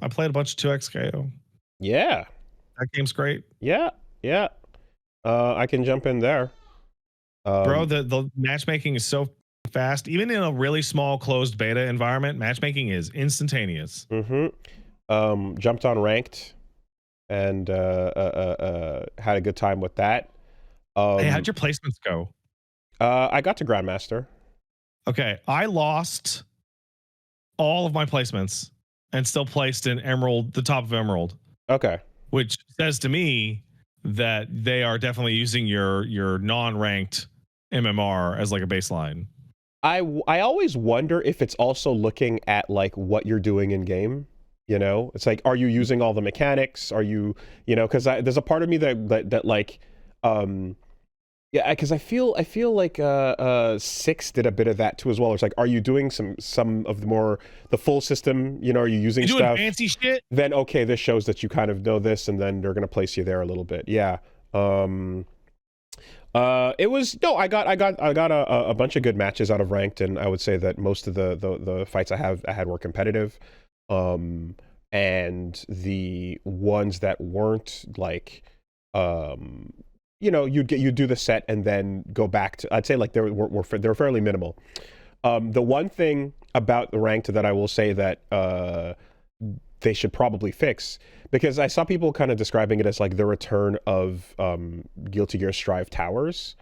I played a bunch of 2XKO. Yeah. That game's great. Yeah. I can jump in there. Bro, the matchmaking is so fast. Even in a really small closed beta environment, matchmaking is instantaneous. Jumped on ranked and had a good time with that. Hey, how'd your placements go? I got to Grandmaster. Okay, I lost all of my placements and still placed in Emerald, the top of Emerald. Okay. Which says to me that they are definitely using your non-ranked MMR as like a baseline. I always wonder if it's also looking at like what you're doing in game. You know, it's like, are you using all the mechanics? Are you, because there's a part of me that like, yeah, because I feel like 6 did a bit of that too as well. It's like, are you doing some of the full system? Are you using doing stuff? Fancy shit? Then okay, this shows that you kind of know this, and then they're gonna place you there a little bit. Yeah. It was I got a bunch of good matches out of ranked, and I would say that most of the fights I had were competitive. And the ones that weren't like you'd do the set and then go back to, I'd say like they're fairly minimal. The one thing about the ranked that I will say that they should probably fix, because I saw people kind of describing it as like the return of Guilty Gear Strive Towers,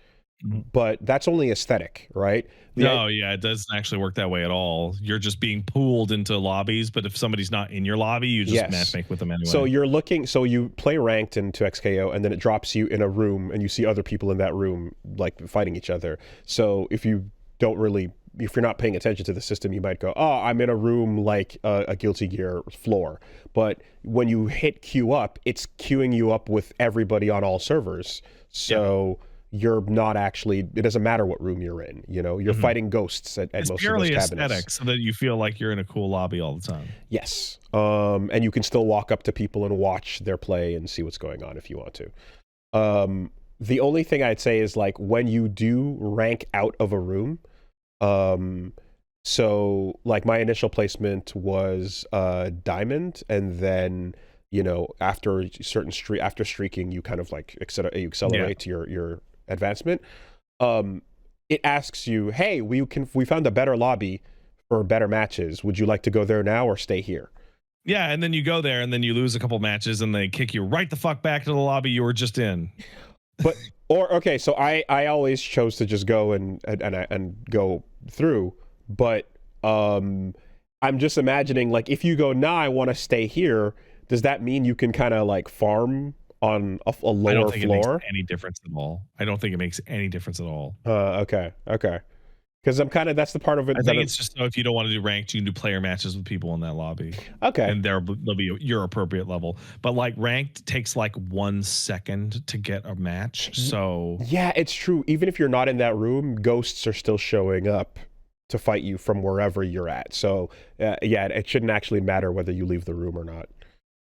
but that's only aesthetic, right? It doesn't actually work that way at all. You're just being pooled into lobbies, but if somebody's not in your lobby, you just matchmake with them anyway. So you play ranked in 2XKO, and then it drops you in a room, and you see other people in that room like fighting each other. So if you're not paying attention to the system, you might go, oh, I'm in a room like a Guilty Gear floor. But when you hit queue up, it's queuing you up with everybody on all servers. So you're not actually, it doesn't matter what room you're in, you're fighting ghosts at most of those cabinets. It's purely aesthetic, so that you feel like you're in a cool lobby all the time. Yes. And you can still walk up to people and watch their play and see what's going on if you want to. The only thing I'd say is like when you do rank out of a room, so like my initial placement was diamond, and then after after streaking, you kind of like you accelerate your advancement. It asks you, hey, we found a better lobby for better matches. Would you like to go there now or stay here? Yeah, and then you go there, and then you lose a couple matches, and they kick you right the fuck back to the lobby you were just in. So I always chose to just go and go through, but I'm just imagining, like, if you go, I want to stay here, does that mean you can kind of like farm on a lower floor? I don't think it makes any difference at all. I don't think it makes any difference at all. Okay. Because that's the part of it. I think it's just, so if you don't want to do ranked, you can do player matches with people in that lobby. Okay. And they'll be your appropriate level. But like ranked takes like 1 second to get a match. So yeah, it's true. Even if you're not in that room, ghosts are still showing up to fight you from wherever you're at. So it shouldn't actually matter whether you leave the room or not.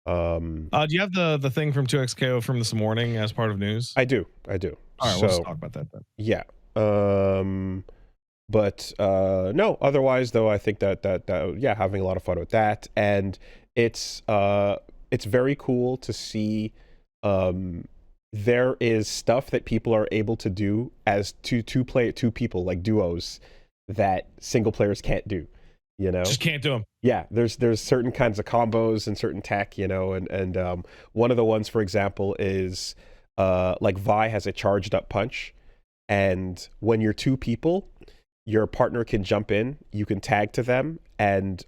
Do you have the thing from 2XKO from this morning as part of news? I do. All right, we'll just talk about that then. Yeah. But no, otherwise though, I think that having a lot of fun with that, and it's very cool to see there is stuff that people are able to do as two people, like duos, that single players can't do. Just can't do them. Yeah, there's certain kinds of combos and certain tech, and one of the ones, for example, is like Vi has a charged up punch, and when you're 2 people, your partner can jump in, you can tag to them, and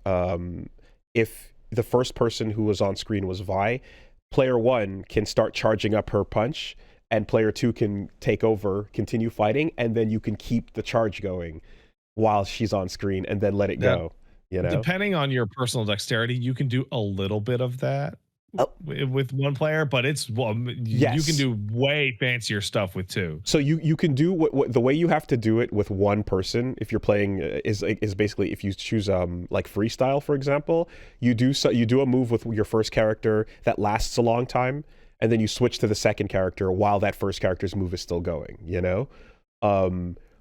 if the first person who was on screen was Vi, player 1 can start charging up her punch, and player 2 can take over, continue fighting, and then you can keep the charge going while she's on screen and then let it go. Depending on your personal dexterity, you can do a little bit of that with one player, but you can do way fancier stuff with 2. So you can do what the way you have to do it with one person if you're playing is basically, if you choose like freestyle, for example, you do a move with your first character that lasts a long time, and then you switch to the second character while that first character's move is still going.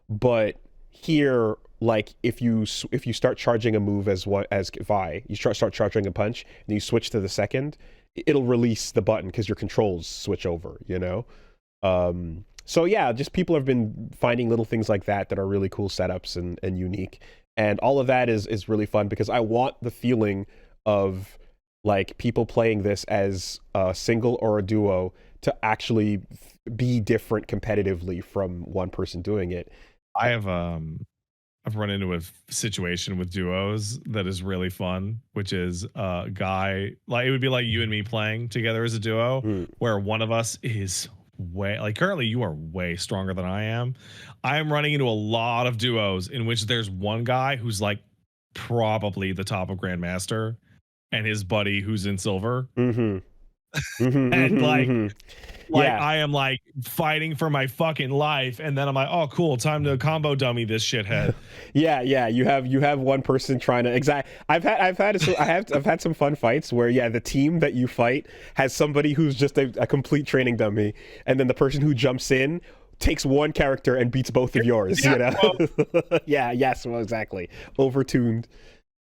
But here, like if you start charging a move as Vi, you start charging a punch and you switch to the second, it'll release the button because your controls switch over, you know. So yeah, just people have been finding little things like that are really cool setups and unique, and all of that is really fun because I want the feeling of like people playing this as a single or a duo to actually be different competitively from one person doing it. I've run into a situation with duos that is really fun, which is a guy, like it would be like you and me playing together as a duo, where one of us is way, like currently you are way stronger than I am. I am running into a lot of duos in which there's one guy who's like probably the top of Grandmaster and his buddy who's in silver. And like yeah. I am like fighting for my fucking life, and then I'm like, oh cool, time to combo dummy this shithead. yeah, you have one person trying to I've had some fun fights where the team that you fight has somebody who's just a complete training dummy, and then the person who jumps in takes one character and beats both of yours, you know. Well, exactly, overtuned.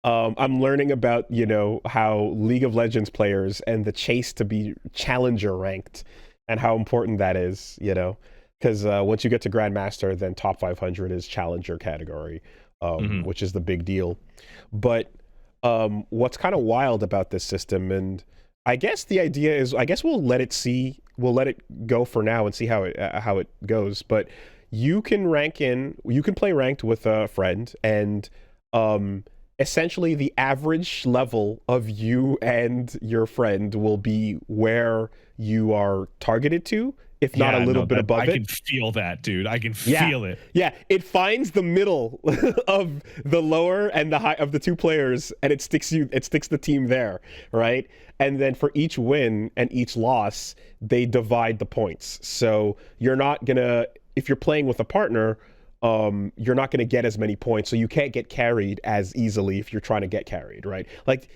I'm learning about, you know, how League of Legends players and the chase to be challenger ranked and how important that is, you know, because once you get to Grandmaster, then top 500 is challenger category, which is the big deal. But what's kind of wild about this system, and I guess the idea is, I guess we'll let it go for now and see how it goes. But you can play ranked with a friend, and essentially the average level of you and your friend will be where you are targeted to, if not a little bit above it. I can feel that, dude. I can feel it. Yeah, it finds the middle of the lower and the high of the two players, and it sticks the team there, right? And then for each win and each loss, they divide the points. So you're not gonna, if you're playing with a partner, you're not going to get as many points, so you can't get carried as easily if you're trying to get carried, right? Like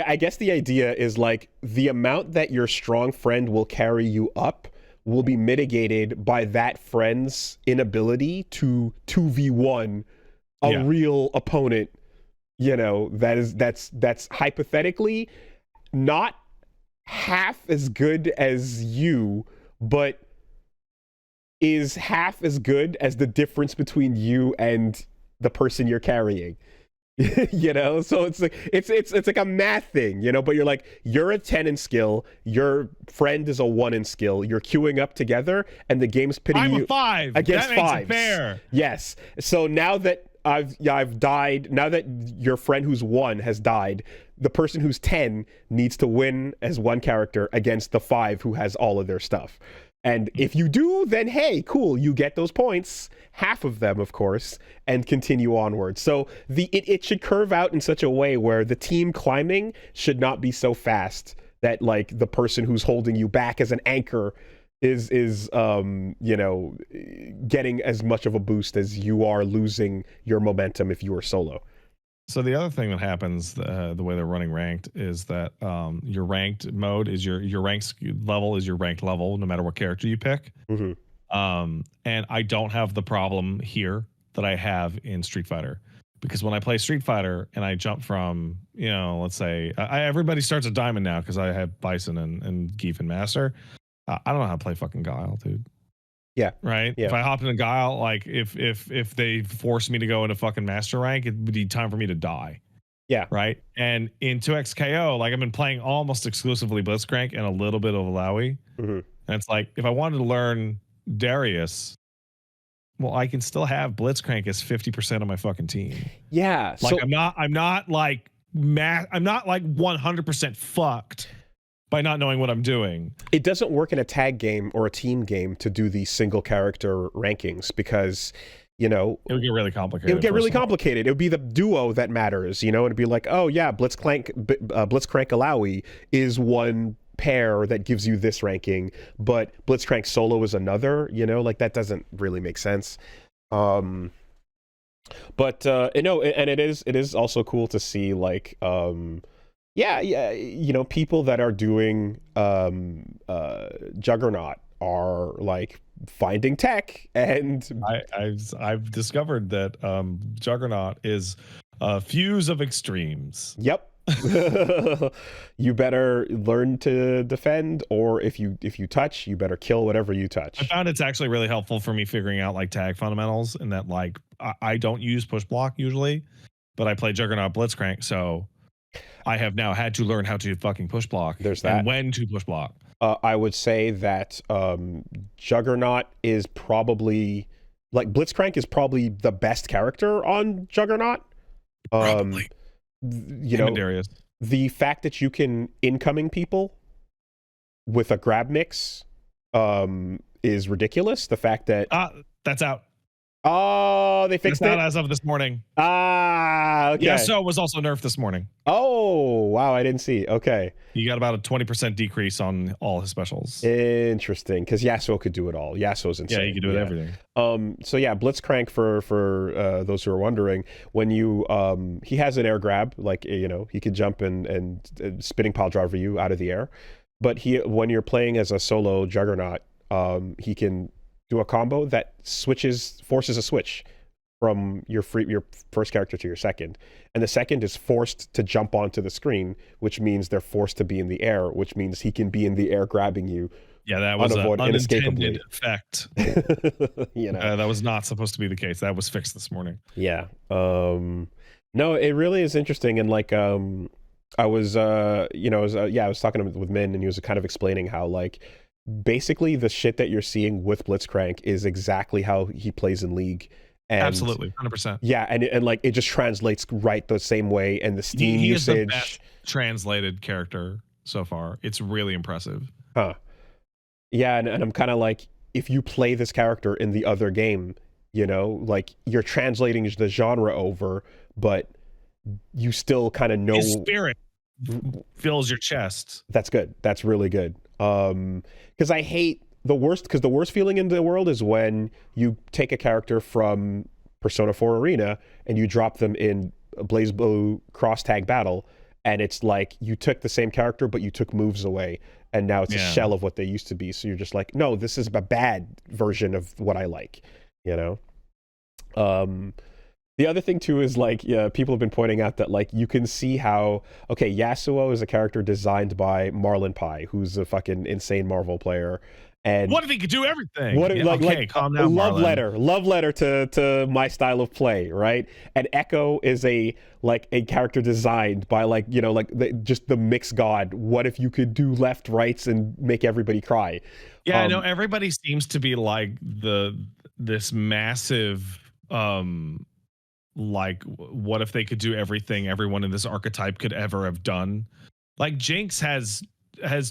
I guess the idea is like the amount that your strong friend will carry you up will be mitigated by that friend's inability to 2v1 a real opponent, you know, that's hypothetically not half as good as you, but is half as good as the difference between you and the person you're carrying. You know, so it's like it's like a math thing, you know, but you're a 10 in skill, your friend is a 1 in skill, you're queuing up together, and the game's pitting you a 5 against that makes 5s. It fair. Yes. So now that I've died, now that your friend who's 1 has died, the person who's 10 needs to win as one character against the 5 who has all of their stuff. And if you do, then hey, cool, you get those points, half of them, of course, and continue onward. So it should curve out in such a way where the team climbing should not be so fast that like the person who's holding you back as an anchor is you know, getting as much of a boost as you are losing your momentum if you are solo. So the other thing that happens, the way they're running ranked, is that your ranked mode is your ranked level is your ranked level, no matter what character you pick. And I don't have the problem here that I have in Street Fighter, because when I play Street Fighter and I jump from, you know, let's say everybody starts at Diamond now because I have Bison and Geef and Master. I don't know how to play fucking Guile, dude. Yeah. Right. Yeah. If I hopped in a Guile, like if they forced me to go into fucking master rank, it would be time for me to die. Yeah. Right. And in 2XKO, like I've been playing almost exclusively Blitzcrank and a little bit of Alawi. And it's like, if I wanted to learn Darius, well, I can still have Blitzcrank as 50% of my fucking team. Yeah. Like I'm not like 100% fucked by not knowing what I'm doing. It doesn't work in a tag game or a team game to do these single character rankings because, you know, it would get really complicated. It would get really complicated. It would be the duo that matters, you know. It'd be like, oh yeah, Blitzcrank Alawi is one pair that gives you this ranking, but Blitzcrank solo is another. You know, like that doesn't really make sense. But you know, and it is also cool to see like yeah, you know, people that are doing Juggernaut are like finding tech and I've discovered that Juggernaut is a fuse of extremes. yep. You better learn to defend, or if you touch, you better kill whatever you I touch. found it's actually really helpful for me figuring out like tag fundamentals, and that like I don't use push block usually, but I play Juggernaut Blitzcrank, so I have now had to learn how to fucking push block. There's that. And when to push block. I would say that Juggernaut is probably, like, Blitzcrank is probably the best character on Juggernaut. Probably. You know, Darius. The fact that you can incoming people with a grab mix is ridiculous. The fact that that's out. Oh, they fixed it's it out as of this morning. Okay. Yeah, so it was also nerfed this morning. Oh, wow, I didn't see. Okay. You got about a 20% decrease on all his specials. Interesting, because Yasuo could do it all. Yasuo's insane. Yeah, he could do everything. So yeah, Blitzcrank for those who are wondering, when you he has an air grab, like, you know, he could jump and spinning pile driver you out of the air. But when you're playing as a solo Juggernaut, he can do a combo that forces a switch from your first character to your second, and the second is forced to jump onto the screen, which means they're forced to be in the air, which means he can be in the air grabbing you. Yeah, that was an unintended effect. You know, that was not supposed to be the case. That was fixed this morning. Yeah. No, it really is interesting, and like I was I was talking with Min, and he was kind of explaining how, like, basically the shit that you're seeing with Blitzcrank is exactly how he plays in League. And absolutely, 100%. Yeah, and like it just translates right the same way, and the Steam he usage. Is the best translated character so far. It's really impressive. Huh. Yeah, and I'm kind of like, if you play this character in the other game, you know, like, you're translating the genre over, but you still kind of know his spirit fills your chest. That's good. That's really good. Because I hate the worst feeling in the world is when you take a character from Persona 4 Arena and you drop them in a BlazBlue cross tag battle, and it's like you took the same character but you took moves away, and now it's a shell of what they used to be. So you're just like, no, this is a bad version of what I like, you know. The other thing too is, like, people have been pointing out that, like, you can see how, okay, Yasuo is a character designed by Marlon Pai, who's a fucking insane Marvel player. And what if he could do everything? Calm down, love letter to my style of play, right? And Echo is a character designed by, like, you know, like just the mix god. What if you could do left, rights, and make everybody cry? Yeah, I know everybody seems to be like this massive like, what if they could do everything everyone in this archetype could ever have done? Like, Jinx has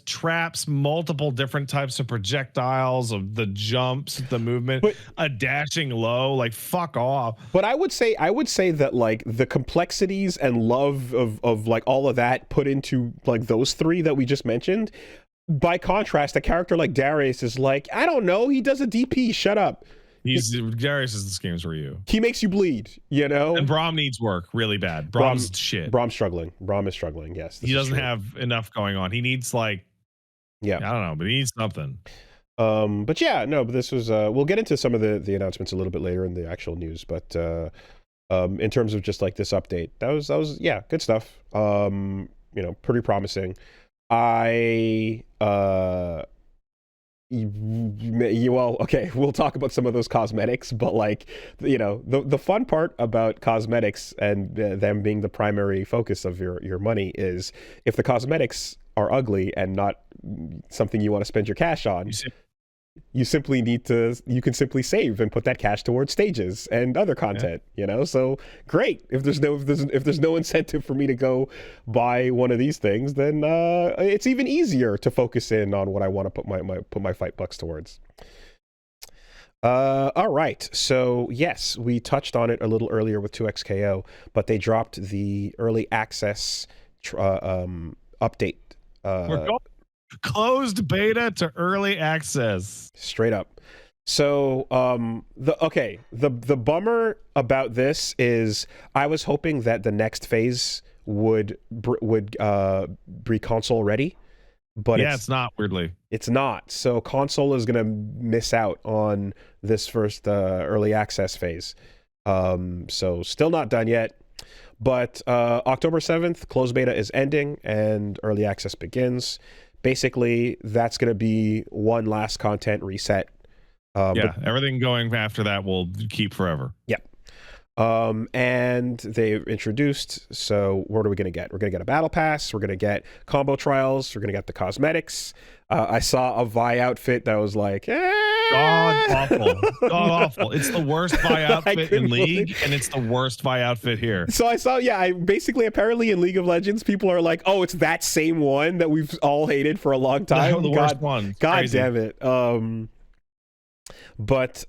traps, multiple different types of projectiles, of the jumps, the movement, a dashing low, like, fuck off. But I would say that, like, the complexities and love of like all of that put into, like, those three that we just mentioned. By contrast, a character like Darius is like, I don't know, he does a DP, shut up. Darius is this game's for you. He makes you bleed, you know? And Braum needs work really bad. Braum's shit. Braum's struggling. Braum is struggling, yes. He doesn't have enough going on. He needs, like, I don't know, but he needs something. But yeah, no, but this was, we'll get into some of the announcements a little bit later in the actual news, but in terms of just, like, this update, that was yeah, good stuff. You know, pretty promising. Well, okay, we'll talk about some of those cosmetics, but, like, you know, the fun part about cosmetics and them being the primary focus of your money is, if the cosmetics are ugly and not something you want to spend your cash on, you can simply save and put that cash towards stages and other content, you know? So great. If there's no incentive for me to go buy one of these things, then it's even easier to focus in on what I want to put my fight bucks towards. All right. So yes, we touched on it a little earlier with 2XKO, but they dropped the early access update. We're going closed beta to early access. Straight up. So the bummer about this is, I was hoping that the next phase would be console ready, but Yeah, it's not, weirdly. it's not. So console is gonna miss out on this first early access phase. So still not done yet. But October 7th, closed beta is ending and early access begins. Basically, that's going to be one last content reset. Yeah, everything going after that will keep forever. Yeah. And they've introduced, so what are we going to get? We're going to get a battle pass. We're going to get combo trials. We're going to get the cosmetics. I saw a Vi outfit that was like, God awful. God awful. It's the worst Vi outfit in League, and it's the worst Vi outfit here. So I saw, I basically, apparently in League of Legends, people are like, oh, it's that same one that we've all hated for a long time. No, the worst one. God damn it. But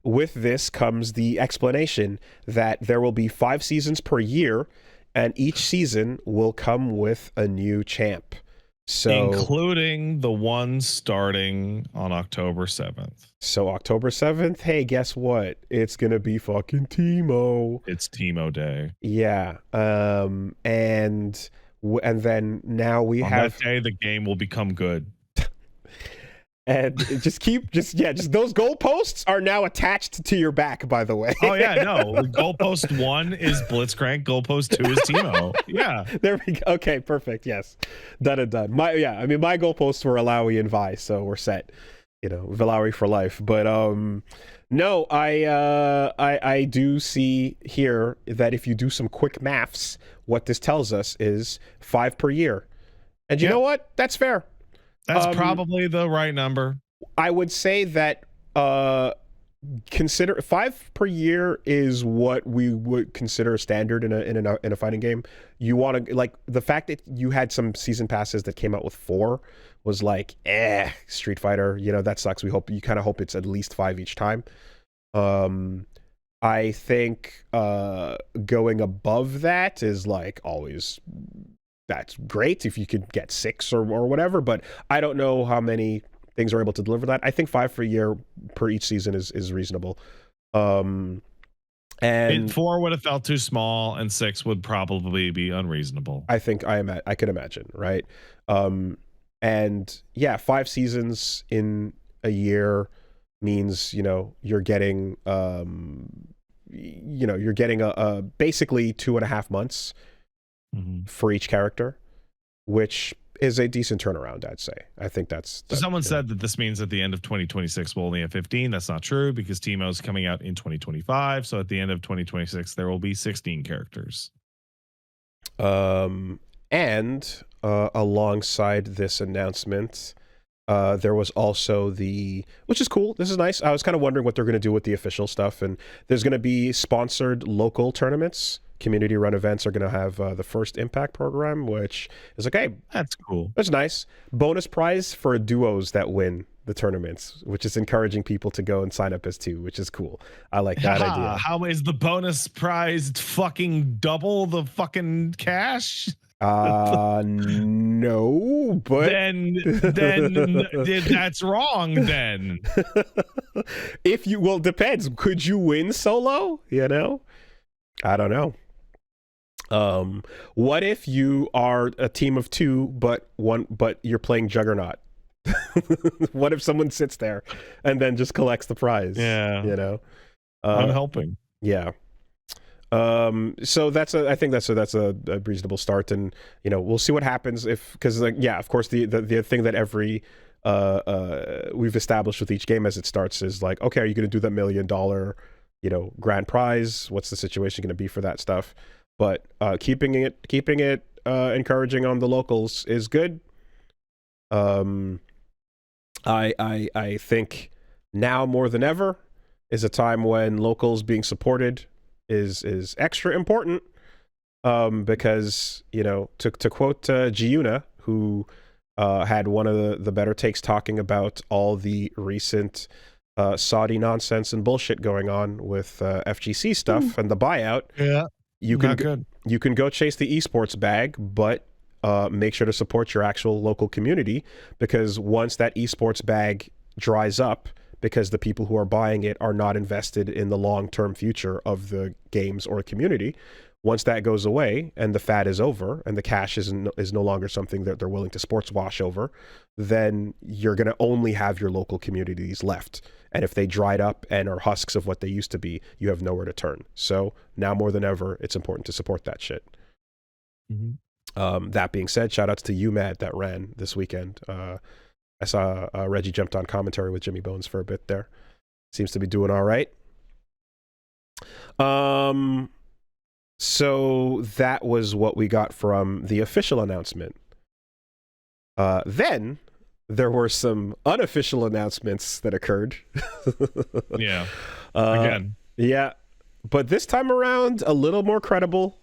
with this comes the explanation that there will be 5 seasons per year, and each season will come with a new champ. So, including the one starting on October 7th. So October 7th, hey, guess what? It's going to be fucking Teemo. It's Teemo Day. Yeah. And then now we on have... that day, the game will become good. And just those goalposts are now attached to your back, by the way. Oh yeah, no. Goalpost 1 is Blitzcrank. Goalpost 2 is Teemo. Yeah. There we go. Okay, perfect. Yes. Done. My goalposts were Alawi and Vi, so we're set. Valawi for life. But no, I do see here that if you do some quick maths, what this tells us is 5 per year. And you know what? That's fair. That's probably the right number. I would say that consider 5 per year is what we would consider a standard in a fighting game. You want to, like, the fact that you had some season passes that came out with 4 was like, Street Fighter, that sucks. You kind of hope it's at least 5 each time. I think going above that is like always... That's great if you could get 6 or whatever, but I don't know how many things are able to deliver that. I think 5 per year per each season is reasonable. And 4 would have felt too small, and 6 would probably be unreasonable. I think I could imagine, right? And yeah, 5 seasons in a year means you're getting you're getting a basically 2.5 months. For each character, which is a decent turnaround, I'd say. I think that's... Someone said that this means at the end of 2026 we'll only have 15. That's not true, because Teemo's coming out in 2025. So at the end of 2026 there will be 16 characters. And alongside this announcement, there was also which is cool. This is nice. I was kind of wondering what they're going to do with the official stuff, and there's going to be sponsored local tournaments. Community run events are going to have the First Impact program, which is like, hey, that's cool. That's nice. Bonus prize for duos that win the tournaments, which is encouraging people to go and sign up as 2, which is cool. I like that idea. How is the bonus prize fucking double the fucking cash? No, but then that's wrong then. Depends. Could you win solo? I don't know. What if you are a team of 2, but you're playing Juggernaut? What if someone sits there and then just collects the prize? Yeah. I'm helping. Yeah. So I think that's a reasonable start, and we'll see what happens because of course the thing that every we've established with each game as it starts is like, okay, are you going to do that $1 million grand prize? What's the situation going to be for that stuff? But keeping it encouraging on the locals is good. I think now more than ever is a time when locals being supported is extra important, because to quote Giuna, who had one of the better takes talking about all the recent Saudi nonsense and bullshit going on with FGC stuff and the buyout. Yeah, you can go chase the esports bag, but make sure to support your actual local community, because once that esports bag dries up, because the people who are buying it are not invested in the long-term future of the games or community, Once that goes away and the fad is over and the cash is no longer something that they're willing to sports wash over, then you're going to only have your local communities left. And if they dried up and are husks of what they used to be, you have nowhere to turn. So now more than ever, it's important to support that shit. That being said, shout outs to UMAD that ran this weekend. I saw Reggie jumped on commentary with Jimmy Bones for a bit there. Seems to be doing all right. So that was what we got from the official announcement. Then there were some unofficial announcements that occurred. Yeah. Again. Yeah. But this time around, a little more credible,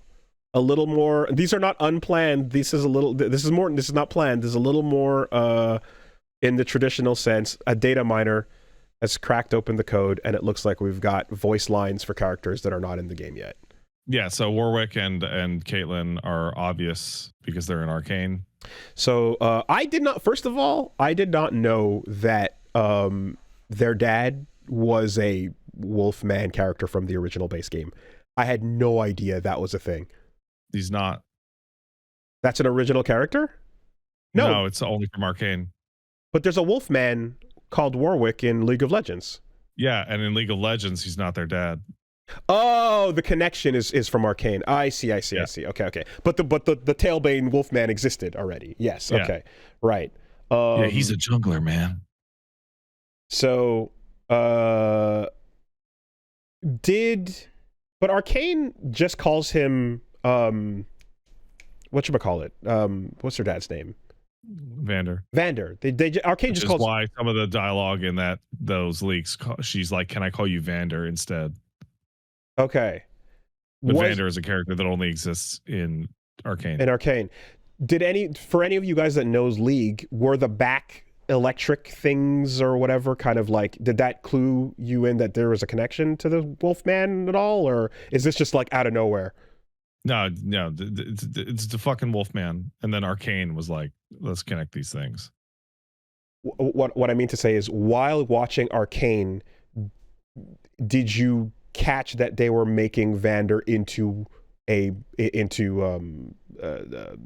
a little more. These are not unplanned. This is not planned. There's a little more in the traditional sense. A data miner has cracked open the code, and it looks like we've got voice lines for characters that are not in the game yet. Yeah, so Warwick and Caitlyn are obvious because they're in Arcane. So I did not know that their dad was a Wolfman character from the original base game. I had no idea that was a thing. He's not. That's an original character? No, it's only from Arcane. But there's a Wolfman called Warwick in League of Legends. Yeah, and in League of Legends, he's not their dad. Oh, the connection is from Arcane. I see. I see. Okay. But the Tailbane Wolfman existed already. Yes. Yeah. Okay. Right. Yeah, he's a jungler, man. So, but Arcane just calls him whatchamacallit? What's her dad's name? Vander. Arcane Which just is calls. why some of the dialogue in those leaks, she's like, "Can I call you Vander instead?" Okay. But Vander is a character that only exists in Arcane. For any of you guys that knows League, were the back electric things or whatever kind of like, did that clue you in that there was a connection to the Wolfman at all, or is this just like out of nowhere? No, it's the fucking Wolfman, and then Arcane was like, let's connect these things. What I mean to say is, while watching Arcane, did you catch that they were making Vander into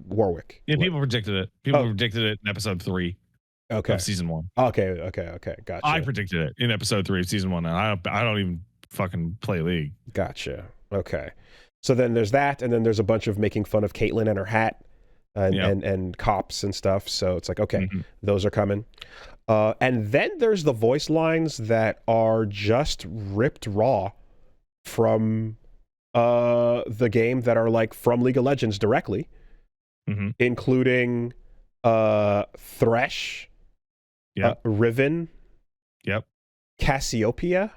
Warwick? Yeah, people predicted it. People predicted it in episode 3 of season 1. Okay, gotcha. I predicted it in episode 3 of season 1, and I don't even fucking play League. Gotcha. Okay. So then there's that, and then there's a bunch of making fun of Caitlyn and her hat and cops and stuff. So it's like, okay, those are coming. And then there's the voice lines that are just ripped raw from the game that are like from League of Legends directly, including Thresh, Riven, Cassiopeia.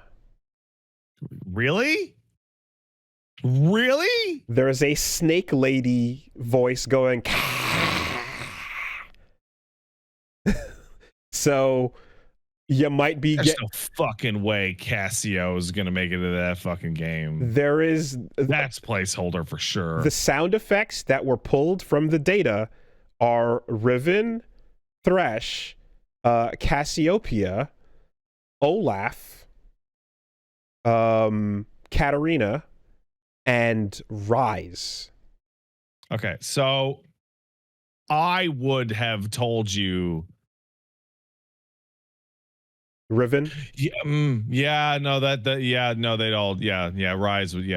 Really? There is a snake lady voice going. So you might be There's no fucking way Cassio is gonna make it into that fucking game. That's placeholder for sure. The sound effects that were pulled from the data are Riven, Thresh, Cassiopeia, Olaf, Katarina, and Rise. Okay, so I would have told you Riven. They'd all Rise would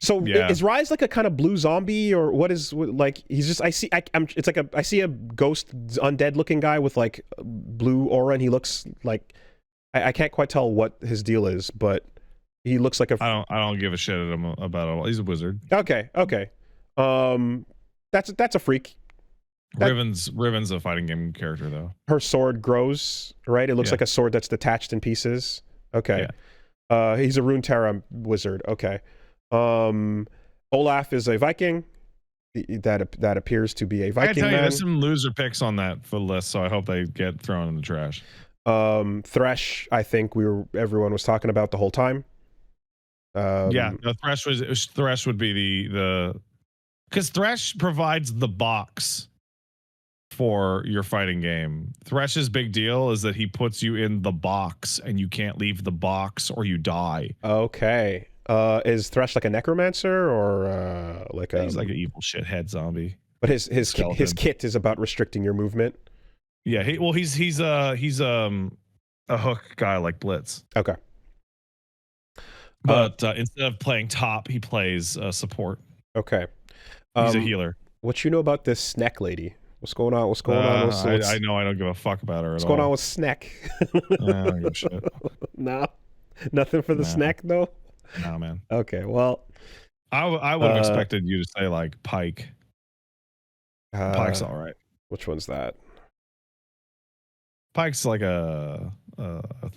So is Rise like a kind of blue zombie, or what is like? He's just I see a ghost undead looking guy with like blue aura, and he looks like I can't quite tell what his deal is, but he looks like I don't give a shit at him about it. He's a wizard. Okay. That's a freak. Riven's a fighting game character though. Her sword grows, right? It looks like a sword that's detached in pieces. Okay. Yeah. He's a Runeterra wizard. Okay. Olaf is a Viking. That appears to be a Viking. I tell you, man. there's some loser picks on that for the list, so I hope they get thrown in the trash. Thresh, I think everyone was talking about the whole time. Thresh would be the because Thresh provides the box for your fighting game. Thresh's big deal is that he puts you in the box and you can't leave the box or you die. Okay. Is Thresh like a necromancer or like a? He's like an evil shithead zombie. But his kit is about restricting your movement. Yeah, he's a hook guy like Blitz. Okay. But instead of playing top, he plays support. Okay. He's a healer. What you know about this Snack lady? What's going on? What's going on? I know I don't give a fuck about her at all. What's going on with Snack? I don't give a shit. No, nothing for the Snack though. No, man. Okay, well, I would have expected you to say like Pike. Pike's all right. Which one's that? Pike's like a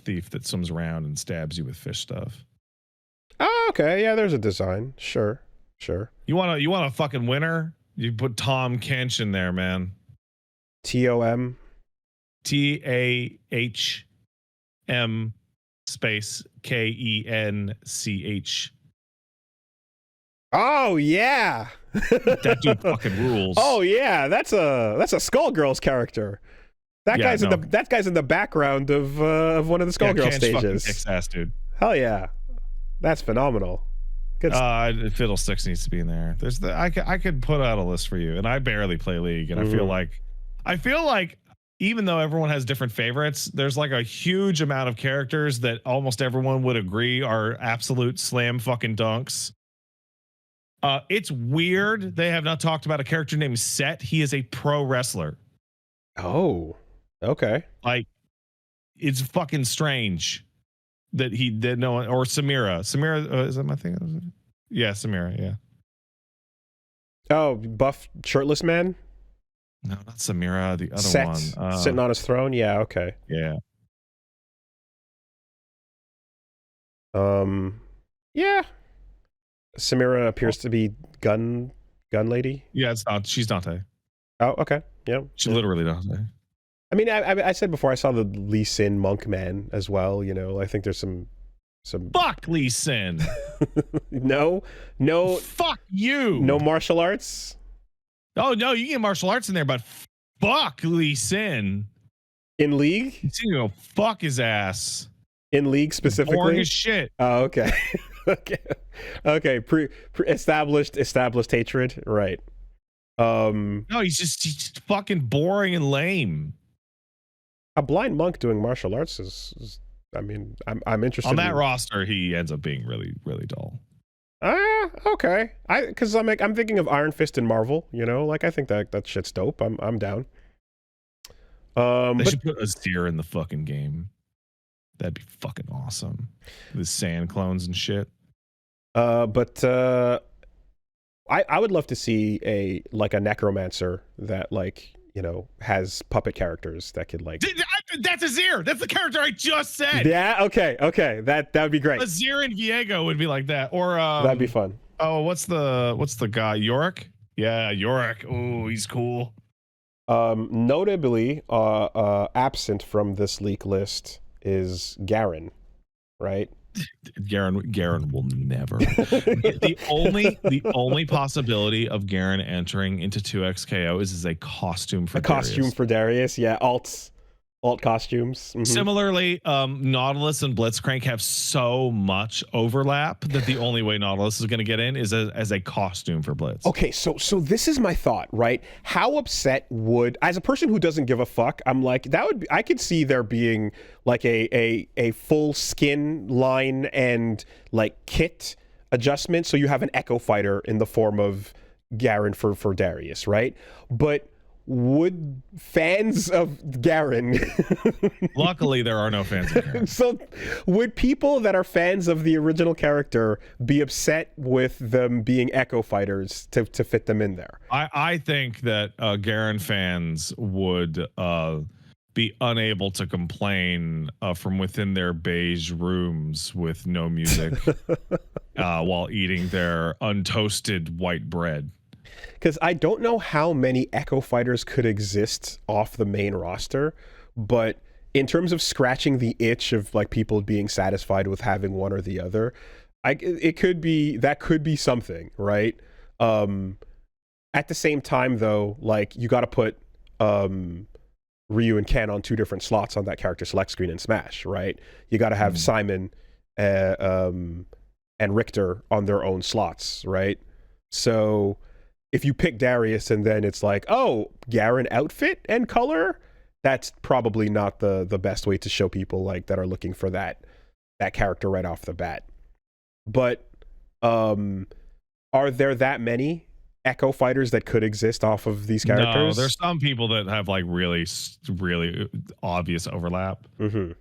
thief that swims around and stabs you with fish stuff. Oh, okay. Yeah, there's a design. Sure. You want a fucking winner? You put Tom Kench in there, man. TOM. TAHM space KENCH. Oh yeah. That dude fucking rules. Oh yeah, that's a Skullgirls character. That guy's in the background of one of the Skullgirls stages. Kicks ass, dude. Hell yeah, that's phenomenal. Fiddlesticks needs to be in there. I could put out a list for you, and I barely play League, and I feel like even though everyone has different favorites, there's like a huge amount of characters that almost everyone would agree are absolute slam fucking dunks. It's weird they have not talked about a character named Set. He is a pro wrestler. Oh, okay. Like, it's fucking strange that he did no one, or Samira. Is that my thing? Yeah, Samira. Yeah. Oh, buff shirtless man. No, not Samira. The other Set, one, sitting on his throne. Yeah. Okay. Yeah. Yeah. Samira appears to be gun lady. Yeah, she's Dante. Oh, okay. Yeah. She's literally Dante. I mean, I said before I saw the Lee Sin Monk Man as well. You know, I think there's some. Fuck Lee Sin. No. Fuck you. No martial arts. Oh no, you get martial arts in there, but fuck Lee Sin. In League? You know, fuck his ass. In League specifically? Boring as shit. Oh, okay. Okay. Established hatred, right? No, he's fucking boring and lame. A blind monk doing martial arts is I mean, I'm interested on that roster. He ends up being really, really dull. Okay. Because I'm thinking of Iron Fist and Marvel. You know, like I think that shit's dope. I'm down. They should put Azir in the fucking game. That'd be fucking awesome. The sand clones and shit. I would love to see a necromancer that has puppet characters that could That's Azir. That's the character I just said. Yeah. Okay. That would be great. Azir and Viego would be like that. Or that'd be fun. Oh, what's the guy? Yorick? Yeah, Yorick. Oh, he's cool. Notably, absent from this leak list is Garen, right? Garen will never. the only possibility of Garen entering into 2XKO is as a costume for Darius. Costume for Darius, yeah. Alt costumes. Mm-hmm. Similarly, Nautilus and Blitzcrank have so much overlap that the only way Nautilus is going to get in is as a costume for Blitz. Okay, so this is my thought, right? How upset would, as a person who doesn't give a fuck, I'm like, I could see there being like a full skin line and like kit adjustment, so you have an Echo Fighter in the form of Garen for Darius, right? But would fans of Garen luckily there are no fans of Garen. So would people that are fans of the original character be upset with them being Echo Fighters to fit them in there? I think that Garen fans would be unable to complain from within their beige rooms with no music while eating their untoasted white bread. Because I don't know how many Echo Fighters could exist off the main roster, but in terms of scratching the itch of like people being satisfied with having one or the other, that could be something, right? At the same time, though, like you got to put Ryu and Ken on two different slots on that character select screen in Smash, right? You got to have Simon and and Richter on their own slots, right? So if you pick Darius and then it's like, oh, Garen outfit and color, that's probably not the best way to show people like that are looking for that character right off the bat. But are there that many Echo fighters that could exist off of these characters? No, there's some people that have like really obvious overlap,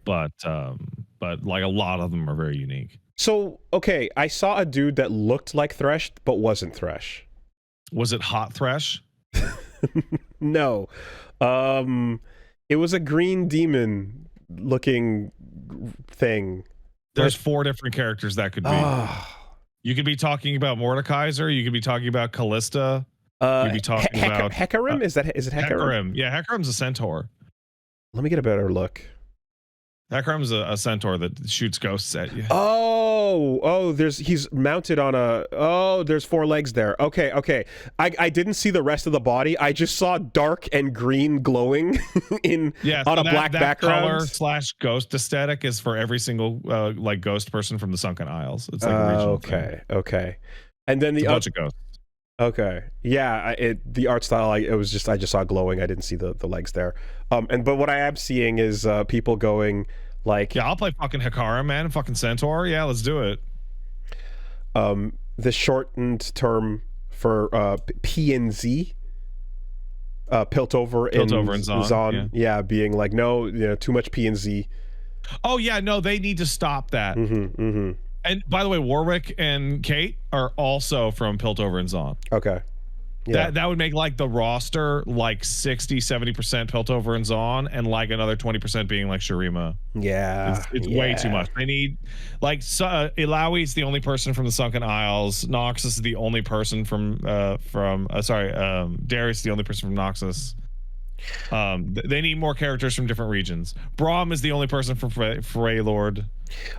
but like a lot of them are very unique. So okay, I saw a dude that looked like Thresh but wasn't Thresh. Was it Hot Thresh? No, it was a green demon looking thing. There's 4 different characters that could be. You could be talking about Mordekaiser. You could be talking about Callista. You could be talking about Hecarim. Is it Hecarim? Yeah, Hecarim's a centaur. Let me get a better look. Hecarim's a centaur that shoots ghosts at you. Oh, he's mounted on there's 4 legs there. Okay. I didn't see the rest of the body. I just saw dark and green glowing on a black background. Color/ghost aesthetic is for every single like ghost person from the Sunken Isles. It's like a regional thing. Okay. And then a bunch of ghosts. Okay. Yeah, the art style, I just saw glowing. I didn't see the legs there. But what I am seeing is people going like, yeah, I'll play fucking Hecarim, man. Fucking Centaur. Yeah, let's do it. The shortened term for PNZ, Piltover and Zon. Yeah, being like, no, too much PNZ. Oh yeah, no, they need to stop that. And by the way, Warwick and Kate are also from Piltover and Zon. Okay. Yeah. That would make like the roster like 60-70% Piltover and Zon, and like another 20% being like Shurima. Yeah. It's way too much. They need like Ilawi's the only person from the Sunken Isles. Noxus is the only person from Darius is the only person from Noxus. They need more characters from different regions. Braum is the only person from Freylord.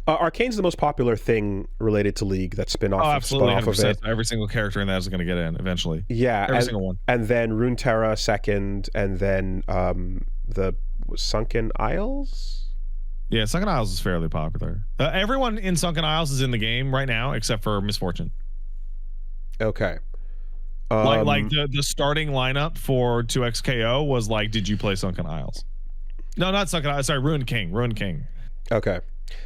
Arcane's the most popular thing related to League that's spin off of it. Every single character in that is going to get in eventually. Yeah, every single one. And then Runeterra second, and then the Sunken Isles. Yeah, Sunken Isles is fairly popular. Everyone in Sunken Isles is in the game right now except for Misfortune. Okay. Like the starting lineup for 2XKO was like, did you play Sunken Isles? No, not Sunken Isles. Sorry, Ruined King. Okay,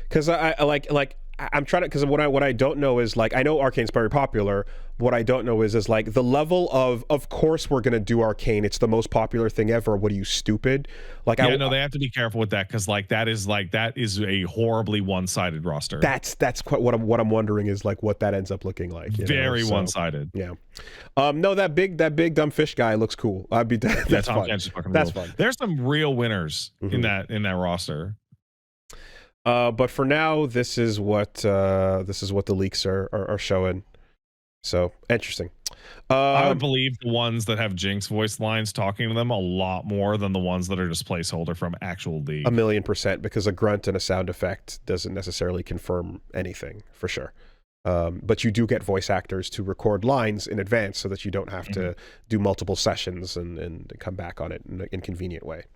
because I'm trying to, because what I don't know is like, I know Arcane's very popular. What I don't know is like the level of course we're gonna do Arcane. It's the most popular thing ever. What are you, stupid? Like, yeah, no, they have to be careful with that, because like that is a horribly one-sided roster. That's quite what I'm wondering is like what that ends up looking like. Very one-sided. Yeah. No, that big dumb fish guy looks cool. That's fun. That's fun. There's some real winners in that roster. But for now, this is what the leaks are showing. So interesting. I would believe the ones that have Jinx voice lines talking to them a lot more than the ones that are just placeholder from actual League. 1,000,000%, because a grunt and a sound effect doesn't necessarily confirm anything for sure. But you do get voice actors to record lines in advance so that you don't have to do multiple sessions and come back on it in an inconvenient way.